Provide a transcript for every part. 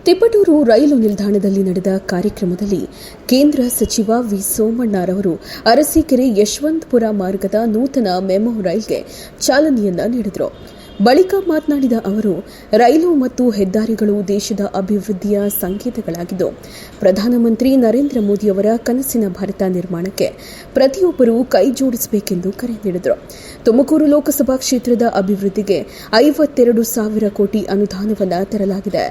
ತಿಪಟೂರು ರೈಲು ನಿಲ್ದಾಣದಲ್ಲಿ ನಡೆದ ಕಾರ್ಯಕ್ರಮದಲ್ಲಿ ಕೇಂದ್ರ ಸಚಿವ ವಿ ಸೋಮಣ್ಣರವರು ಅರಸೀಕೆರೆ ಯಶವಂತಪುರ ಮಾರ್ಗದ ನೂತನ ಮೆಮೊ ರೈಲ್ಗೆ ಚಾಲನೆಯನ್ನ ನೀಡಿದರು. ಬಳಿಕ ಮಾತನಾಡಿದ ಅವರು, ರೈಲು ಮತ್ತು ಹೆದ್ದಾರಿಗಳು ದೇಶದ ಅಭಿವೃದ್ಧಿಯ ಸಂಕೇತಗಳಾಗಿದ್ದು, ಪ್ರಧಾನಮಂತ್ರಿ ನರೇಂದ್ರ ಮೋದಿಯವರ ಕನಸಿನ ಭಾರತ ನಿರ್ಮಾಣಕ್ಕೆ ಪ್ರತಿಯೊಬ್ಬರೂ ಕೈ ಜೋಡಿಸಬೇಕೆಂದು ಕರೆ ನೀಡಿದರು. ತುಮಕೂರು ಲೋಕಸಭಾ ಕ್ಷೇತ್ರದ ಅಭಿವೃದ್ಧಿಗೆ 52,000 ಕೋಟಿ ಅನುದಾನವನ್ನು ತರಲಾಗಿದೆ.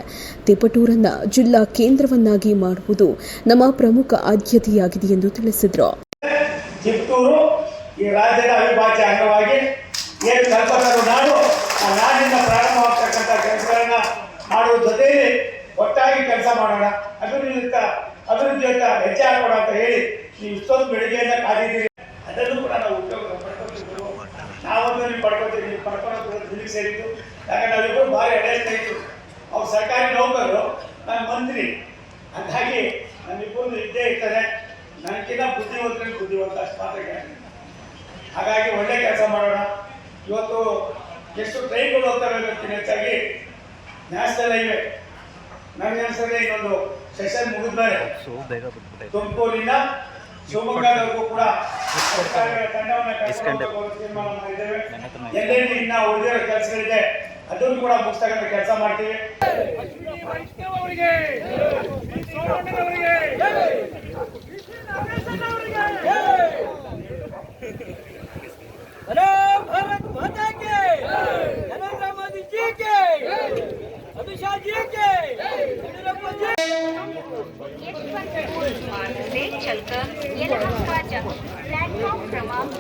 ತಿಪಟೂರನ್ನು ಜಿಲ್ಲಾ ಕೇಂದ್ರವನ್ನಾಗಿ ಮಾಡುವುದು ನಮ್ಮ ಪ್ರಮುಖ ಆದ್ಯತೆಯಾಗಿದೆ ಎಂದು ತಿಳಿಸಿದರು. ಚಿತ್ತೂರು ಈ ರಾಜ್ಯದ ಅವಿಭಾಜ್ಯ ಅಂಗವಾಗಿ ಏನು ಕಲ್ಪತರು ನಾಡು ಆ ನಾಡಿನಿಂದ ಪ್ರಾರಂಭವಾಗ್ತಕ್ಕಂಥ ಕೆಲಸಗಳನ್ನ ಮಾಡುವ ಜೊತೆಯಲ್ಲಿ ಒಟ್ಟಾಗಿ ಕೆಲಸ ಮಾಡೋಣ, ಅಭಿವೃದ್ಧಿಯತ್ತ ಹೆಜ್ಜೆ ಹಾಕೋಣ ಅಂತ ಹೇಳಿ ನೀವು ಇಷ್ಟೊಂದು ಬೆಳಿಗ್ಗೆಯಿಂದ ಕಾದಿದ್ದೀರಿ. ಅದನ್ನು ಕೂಡ ನಾವು ಉಪಯೋಗ ಪಡ್ಕೊತೀವಿ. ನಾವೊಂದು ನೀವು ಪಡ್ಕೊತೀವಿ, ನೀವು ಪಡ್ಕೊಳ್ಳೋದು ದಿಲ್ಲಿಗೆ ಸೇರಿದ್ದು. ಯಾಕಂದ್ರೆ ನಾವಿಬ್ಬರು ಭಾರಿ ಎಡೆ ಸ್ನೇಹಿತರು. ಅವ್ರು ಸರ್ಕಾರಿ ನೌಕರರು, ನಾನು ಮಂತ್ರಿ. ಹಾಗಾಗಿ ನಮ್ಮಿಬ್ಬರು ಇದ್ದೇ ಇರ್ತಾರೆ. ನನಗಿಂತ ಬುದ್ಧಿವಂತ ಅಷ್ಟು ಮಾತ್ರ. ಹಾಗಾಗಿ ಒಳ್ಳೆ ಕೆಲಸ ಮಾಡೋಣ. ಇವತ್ತು ಎಷ್ಟು ಟ್ರೈನ್ಗಳು ಹೋಗ್ತವೆ ಇವತ್ತಿನ ಹೆಚ್ಚಾಗಿ ನ್ಯಾಷನಲ್ ಹೈವೇ ನನಗೆ ಅನಿಸ್ತದೆ ಇನ್ನೊಂದು ಸೆಷನ್ ಮುಗಿದ್ಮೇಲೆ ತುಮಕೂರಿನ ಶಿವಮೊಗ್ಗದವರೆಗೂ ಕೂಡ ತಂಡವನ್ನು ತೀರ್ಮಾನ ಮಾಡಿದ್ದೇವೆ. ಎಲ್ಲೆಲ್ಲಿ ಇನ್ನ ಉಳಿದಿರೋ ಕೆಲಸಗಳಿದೆ ಅದನ್ನು ಕೂಡ ಮುಗಿಸ್ತಕ್ಕಂಥ ಕೆಲಸ ಮಾಡ್ತೀವಿ. भारत माता के, नरेंद्र मोदी जी के, अमित शाह जी के, येडियुरप्पा जी। मार्ग से चलकर येलहंका प्लेटफॉर्म क्रमांक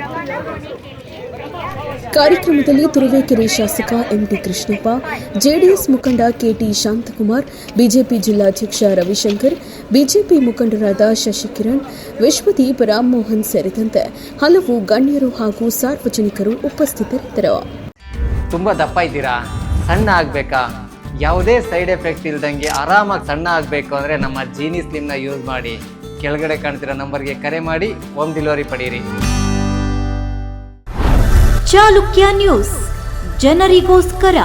रवाना होने के लिए ಕಾರ್ಯಕ್ರಮದಲ್ಲಿ ತುರುವೇಕೆರೆ ಶಾಸಕ ಎಂಟಿ ಕೃಷ್ಣಪ್ಪ, ಜೆಡಿಎಸ್ ಮುಖಂಡ ಕೆಟಿ ಶಾಂತಕುಮಾರ್, ಬಿಜೆಪಿ ಜಿಲ್ಲಾಧ್ಯಕ್ಷ ರವಿಶಂಕರ್, ಬಿಜೆಪಿ ಮುಖಂಡರಾದ ಶಶಿಕಿರಣ್, ವಿಶ್ವದೀಪ್, ರಾಮಮೋಹನ್ ಸೇರಿದಂತೆ ಹಲವು ಗಣ್ಯರು ಹಾಗೂ ಸಾರ್ವಜನಿಕರು ಉಪಸ್ಥಿತರಿದ್ದರು. ತುಂಬಾ ದಪ್ಪ ಇದ್ದೀರಾ, ಸಣ್ಣ ಆಗ್ಬೇಕಾ? ಯಾವುದೇ ಸೈಡ್ ಎಫೆಕ್ಟ್ ಇಲ್ದಂಗೆ ಆರಾಮಾಗಿ ಸಣ್ಣ ಆಗಬೇಕು ಅಂದರೆ ನಮ್ಮ ಜೀನಿ ಸ್ಲಿಮ್ನ ಯೂಸ್ ಮಾಡಿ. ಕೆಳಗಡೆ ಕಾಣ್ತಿರೋ ನಂಬರ್ಗೆ ಕರೆ ಮಾಡಿ ಹೋಮ್ ಡೆಲಿವರಿ ಪಡೆಯಿರಿ. ಚಾಲುಕ್ಯ ನ್ಯೂಸ್, ಜನರಿಗೋಸ್ಕರ.